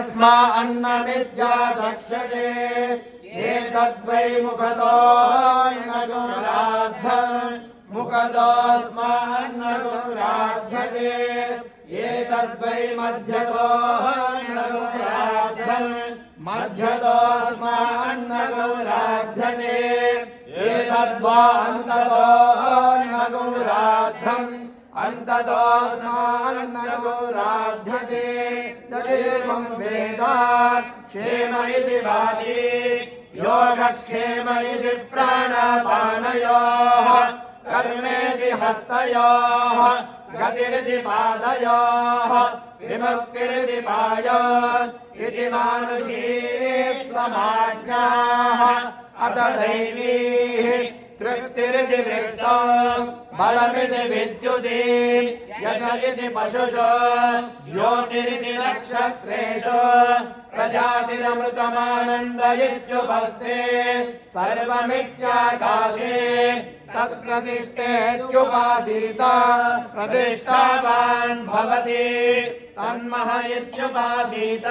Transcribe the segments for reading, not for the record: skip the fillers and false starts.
स्मा अन्नमिद्या दक्षते एतद्वै मुखतोऽन्नगुराद्धम् मुखतोऽस्मान्नगुराध्यते एतद्वै मध्यतोऽन्नगुराद्धम् मध्यतोऽस्मान्नगुराध्यते एतद्वा अन्ततोऽन्नगुराद्धम् अन्ततोऽस्मान्नगुराध्यते तदेवं वेद क्षेम इति वाचि योगक्षेम इति प्राणापानयोः कर्मेति हस्तयोः गतिरिति पादयोः विमुक्तिरिति पायो इति मानुषीः समाज्ञाः अत दैवीः तृप्तिरिति वृष्टो बलमिति विद्युति यश इति पशुषु ज्योतिरिति नक्षत्रेषु प्रजातिरमृतमानन्द इत्युपस्थे सर्वमित्याकाशे तत्प्रतिष्ठेत्युपासीत प्रतिष्ठावान् भवति तन्मह इत्युपासीत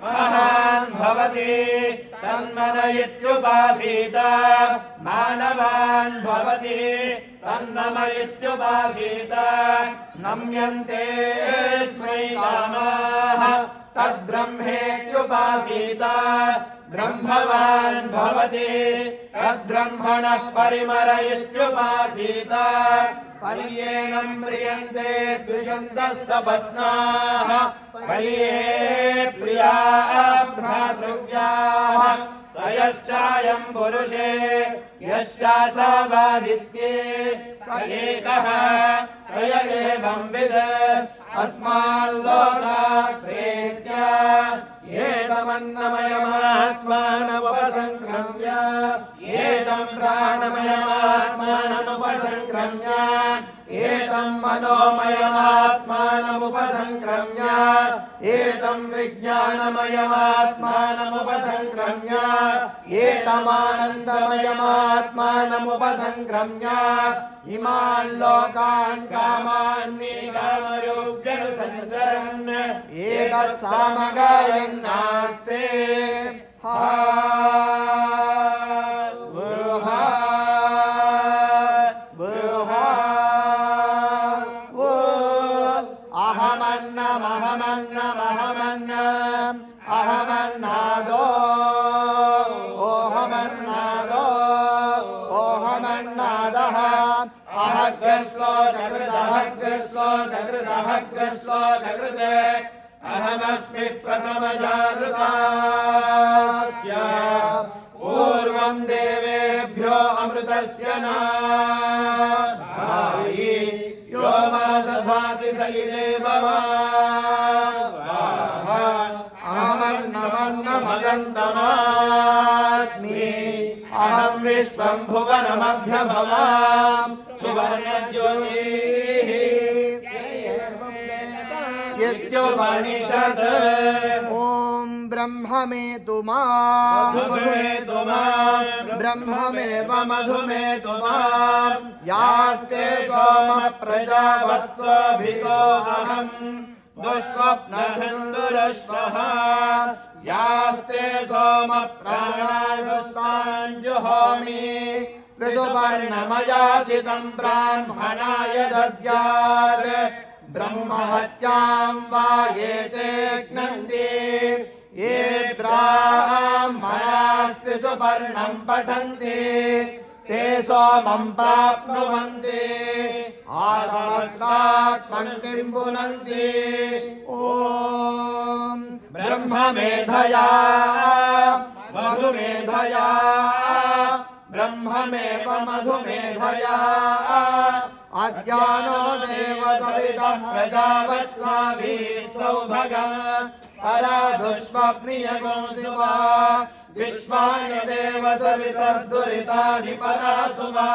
महान् भवति तन्मन इत्युपासीत मानवान् भवति तन्नम इत्युपासीत नम्यन्ते स्मै कामाः तद्ब्रह्मेत्युपासीत ब्रह्मवान् भवति तद्ब्रह्मणः परिमर इत्युपासीत पर्येणं म्रियन्ते स्विषन्तः सपत्नाः पर्ये प्रिया भ्रातृव्याः स यश्चायं पुरुषे यश्चासावादित्ये स एकः स य एवंविद् अस्माल्लोकात् प्रेत्य एतमन्नमयमात्मानमुपसङ्क्रम्य एतं प्राणमयमात्मानमुपसङ्क्रम्य एतं मनोमयमात्मानमुपसङ्क्रम्य एतं विज्ञानमयमात्मानमुपसङ्क्रम्य एतमानन्दमयमात्मानमुपसङ्क्रम्य इमान् लोकान् कामान्निकामरूप्यनुसञ्चरन् एकसामगायन्नास्ते अहमन्नादो ओहमन्नादः अहग्रस्लोटकृत अहमस्मि प्रथमजागृतास्य पूर्वं देवेभ्यो अमृतस्य नाभायि यो मा दधाति स इदेव अहमन्नमन्नमदन्तमात्मि अहं विश्वं भुवनमभ्यभवाम् सुवर्णज्योतिः इत्युपनिषत् ॐ ब्रह्ममेतु मां ब्रह्ममेव मधुमेतु मां यास्ते सोम प्रजावत्सभितो अहम् दुःस्वप्नन्दुरश्वः यास्ते सोम प्राणायस्ताञ्जुहोमि ऋतुपर्णमयाचितं ब्राह्मणाय दद्यात् ब्रह्महत्यां वा एते घ्नन्ति ये ब्राह्मणास्ति सुपर्णं पठन्ति ते सोमं प्राप्नुवन्ति आसहस्रात् पङ्क्तिं पुनन्ति ॐ ब्रह्ममेधया मधुमेधया ब्रह्ममेव मधुमेधया अज्ञानो देवसवितः प्रजावत्साभिः सौभगः परा दुष्स्वप्नियगोऽसुवा विश्वानि देवसवितर्दुरितानि परासुवा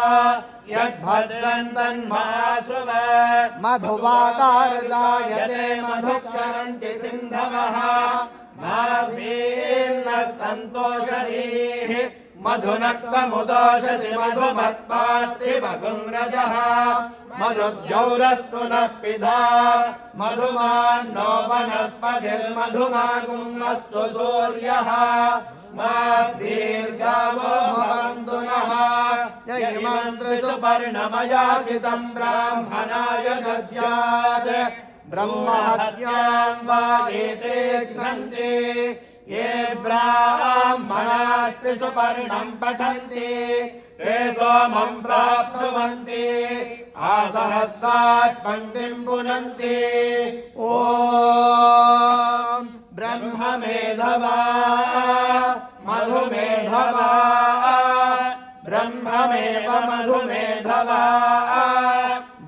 यद्भद्रं तन्मासुव मधुवातारुदायते मधुक्षरन्ति सिन्धवः माभीर्नः सन्तोषधीः मधुनक्तमुदोषसि मधुमत्पार्थिवगुंरजः मधुर्जौरस्तु नः पिधा मधुमान्नो वनस्पतिर्मधुमागुमस्तु सूर्यः मा दीर्घावो भवन्तु नः यैमन्त्रिषु पर्णमयाचितं ब्राह्मणाय दद्यात् ब्रह्महत्यां वा एते घ्नन्ति ये ब्राह्मणास्ति सुपर्णं पठन्ति ते सोमं प्राप्नुवन्ति आसहस्रात् पङ्क्तिं पुनन्ति ॐ ब्रह्ममेधवा मधुमेधवा ब्रह्ममेव मधुमेधवा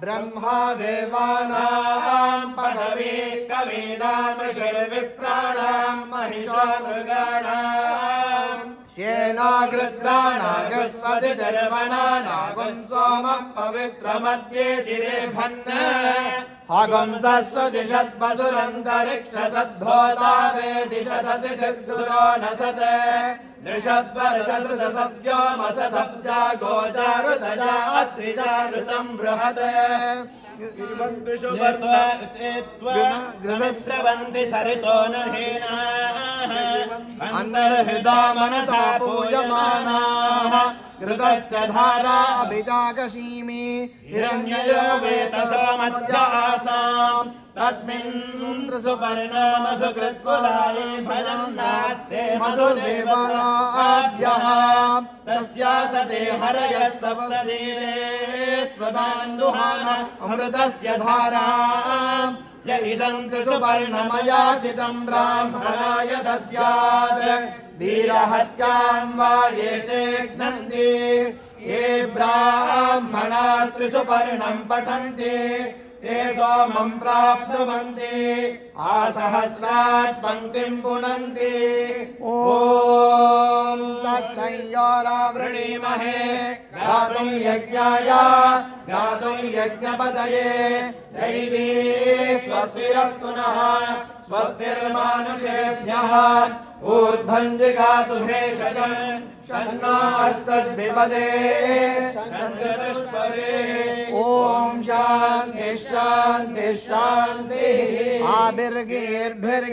ब्रह्मदेवानां पदवी कवीनां ऋषिर्विप्राणां महिषो मृगाणां श्येनागृद्राणागस्वतिर्वनानागुं सोमः पवित्रमद्येतिरेभन् हगुंसस्वजिषद्वसुरन्तरिक्षसद्भोता वेदिशदतिर्गुरो न सत् दृषद्वरसदृतसव्योमसदब्जा गोचारुदजा अत्रिजारुतं बृहत् गृहस्रवन्ति सरितो न हीनाः अन्तर्हृदा मनसा पूयमानाः घृतस्य धारा अभिजागशीमि हिरण्ययो वेतसोमध्य आसाम् तस्मिन् सुपर्णो मधुकृत्कुलाये भजन्नास्ते मधुदेवाभ्यः तस्या सते हरयः सप्तदीरे स्वदान्दुहानम् अमृतस्य धारा य इदं सुपर्णमयाचितं ब्राह्मणाय दद्यात् वीरहत्यां वा एते घ्नन्ति ये ब्राह्मणास्ति सुपर्णं पठन्ति ते सोमं प्राप्नुवन्ति आसहस्रात् पङ्क्तिं पुनन्ति ॐ तत्संयोरावृणीमहे गातुं यज्ञाय गातुं यज्ञपतये दैवी स्वस्तिरस्तु नः स्वस्तिर्मानुषेभ्यः ऊर्ध्वञ्जिगातु भेषजम् शन्नो हस्तद्विपदे शङ्करश्वरे ॐ शान्तिः शान्तिः शान्तिः आभिर्गीर्भिर्ग